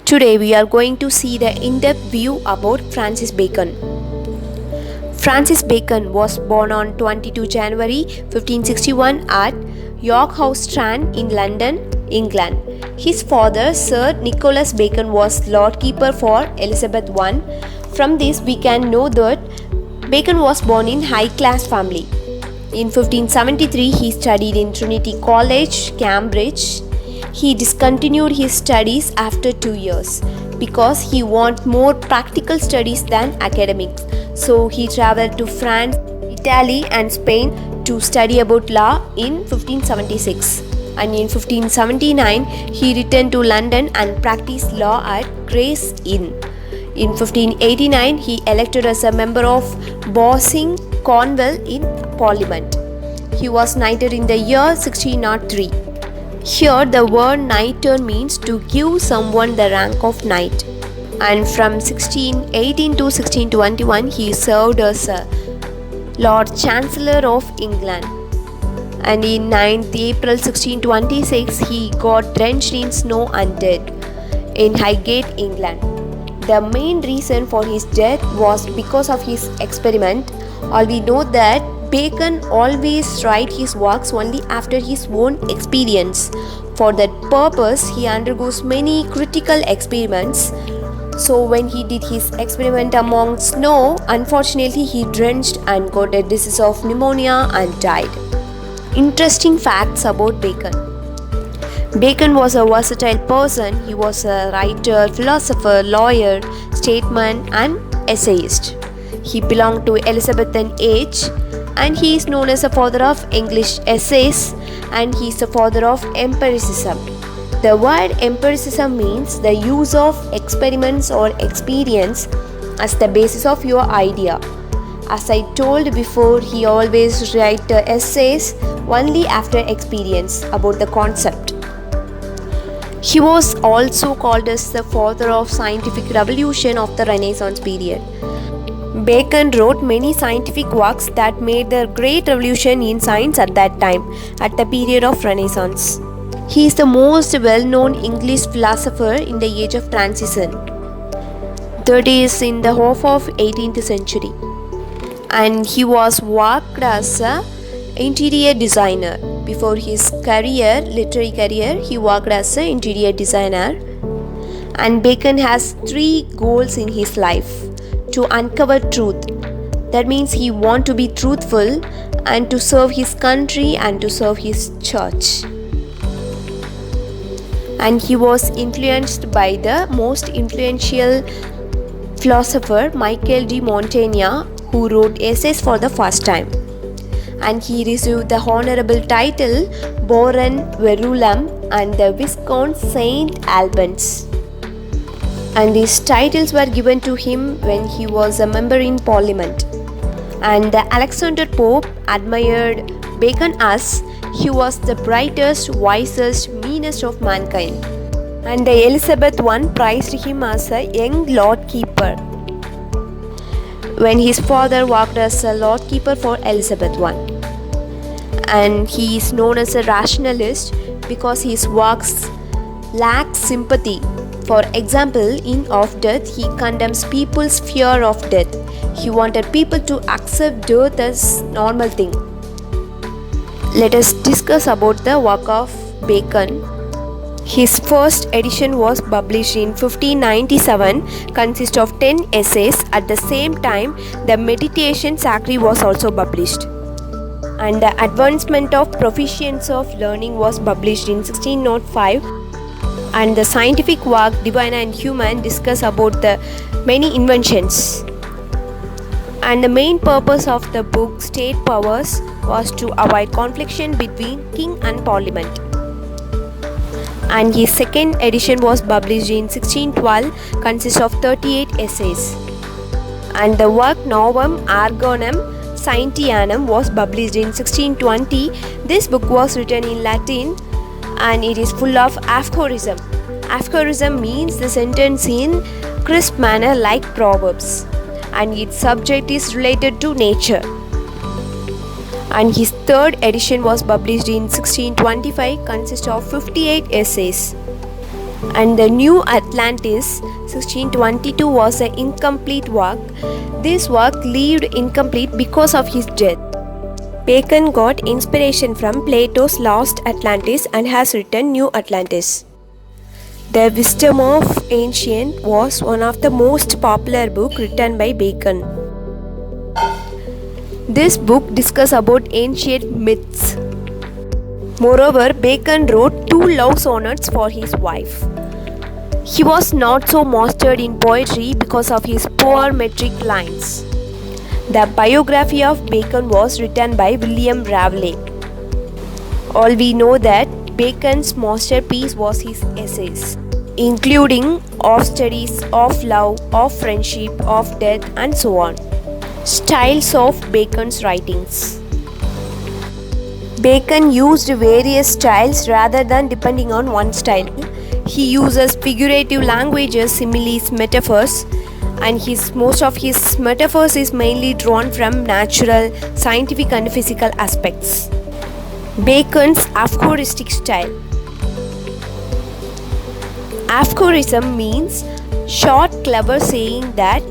Today we are going to see the in-depth view about Francis Bacon. Francis Bacon was born on 22 January 1561 at York House Strand in London, England. His father, Sir Nicholas Bacon, was Lord Keeper for Elizabeth I. From this we can know that Bacon was born in high-class family. In 1573 he studied in Trinity College, Cambridge. He discontinued his studies after 2 years because he wanted more practical studies than academics. So he traveled to France, Italy and Spain to study about law in 1576. And in 1579 he returned to London and practiced law at Gray's Inn. In 1589 he elected as a member of Bosing, Cornwall in Parliament. He was knighted in the year 1603. Here the word knighter means to give someone the rank of knight. And from 1618 to 1621 he served as a Lord Chancellor of England. And in 9th April 1626 he got drenched in snow and died in Highgate, England. The main reason for his death was because of his experiment. All we know that Bacon always writes his works only after his own experience. For that purpose, he undergoes many critical experiments. So when he did his experiment among snow, unfortunately he drenched and got a disease of pneumonia and died. Interesting facts about Bacon. Bacon was a versatile person. He was a writer, philosopher, lawyer, statesman and essayist. He belonged to Elizabethan age and he is known as the father of English essays and he is the father of empiricism. The word empiricism means the use of experiments or experience as the basis of your idea. As I told before, he always writes essays only after experience about the concept. He was also called as the father of scientific revolution of the Renaissance period. Bacon wrote many scientific works that made the great revolution in science at that time, at the period of Renaissance. He is the most well-known English philosopher in the age of transition, that is in the half of 18th century. And he was worked as an interior designer. Before his career, literary career, he worked as an interior designer. And Bacon has 3 goals in his life. To uncover truth, that means he wants to be truthful, and to serve his country and to serve his church. And he was influenced by the most influential philosopher Michael de Montaigne, who wrote essays for the first time. And he received the honorable title Baron Verulam and the Viscount St. Albans. And these titles were given to him when he was a member in Parliament. And the Alexander Pope admired Bacon as he was the brightest, wisest, meanest of mankind. And the Elizabeth I prized him as a young Lord Keeper, when his father worked as a Lord Keeper for Elizabeth I. And he is known as a rationalist because his works lack sympathy. For example, in Of Death, he condemns people's fear of death. He wanted people to accept death as normal thing. Let us discuss about the work of Bacon. His first edition was published in 1597, consists of 10 essays. At the same time, the Meditation Sacri was also published. And the Advancement of Proficiency of Learning was published in 1605. And the scientific work Divine and Human discuss about the many inventions. And the main purpose of the book State Powers was to avoid confliction between king and parliament. And his second edition was published in 1612, consists of 38 essays. And the work Novum Argonum Scientianum was published in 1620. This book was written in Latin and it is full of aphorism. Aphorism means the sentence in crisp manner like proverbs, and its subject is related to nature. And his third edition was published in 1625, consists of 58 essays. and The New Atlantis 1622 was an incomplete work. This work lived incomplete because of his death. Bacon got inspiration from Plato's Lost Atlantis and has written New Atlantis. The Wisdom of Ancient was one of the most popular books written by Bacon. This book discusses about ancient myths. Moreover, Bacon wrote 2 love sonnets for his wife. He was not so mastered in poetry because of his poor metric lines. The biography of Bacon was written by William Raveley. All we know that Bacon's masterpiece was his essays, including of studies, of love, of friendship, of death, and so on. Styles of Bacon's writings. Bacon used various styles rather than depending on one style. He uses figurative languages, similes, metaphors, and most of his metaphors is mainly drawn from natural, scientific and physical aspects. Bacon's aphoristic style. Aphorism means short, clever saying that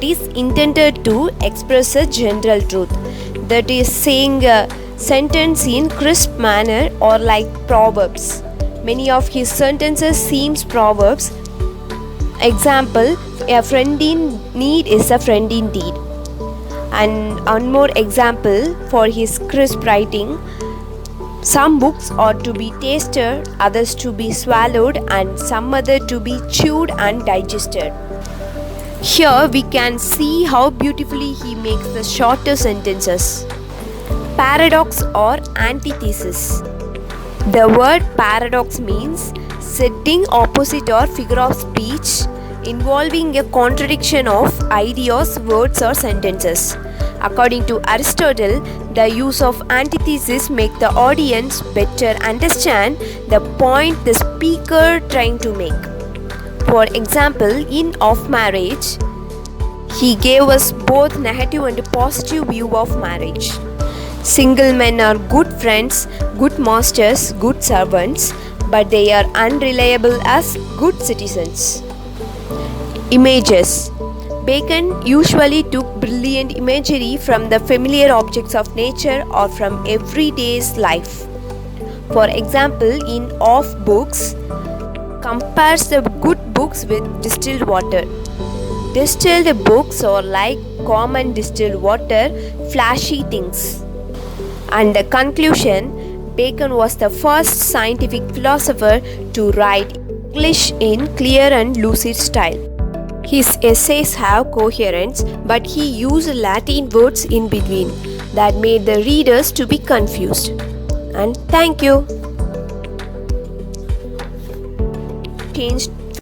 is intended to express a general truth. That is saying a sentence in crisp manner or like proverbs. Many of his sentences seems proverbs. Example, a friend in need is a friend indeed. And one more example for his crisp writing. Some books are to be tasted, others to be swallowed, and some other to be chewed and digested. Here we can see how beautifully he makes the shorter sentences. Paradox or antithesis. The word paradox means setting opposite or figure of speech involving a contradiction of ideas, words or sentences. According to Aristotle, the use of antithesis makes the audience better understand the point the speaker trying to make. For example, in Of Marriage, he gave us both negative and positive view of marriage. Single men are good friends, good masters, good servants, but they are unreliable as good citizens. Images. Bacon usually took brilliant imagery from the familiar objects of nature or from everyday's life. For example, in Of Books, compares the good books with distilled water. Distilled books are like common distilled water, flashy things. And the conclusion, Bacon was the first scientific philosopher to write English in clear and lucid style. His essays have coherence, but he used Latin words in between that made the readers to be confused. And thank you. Changed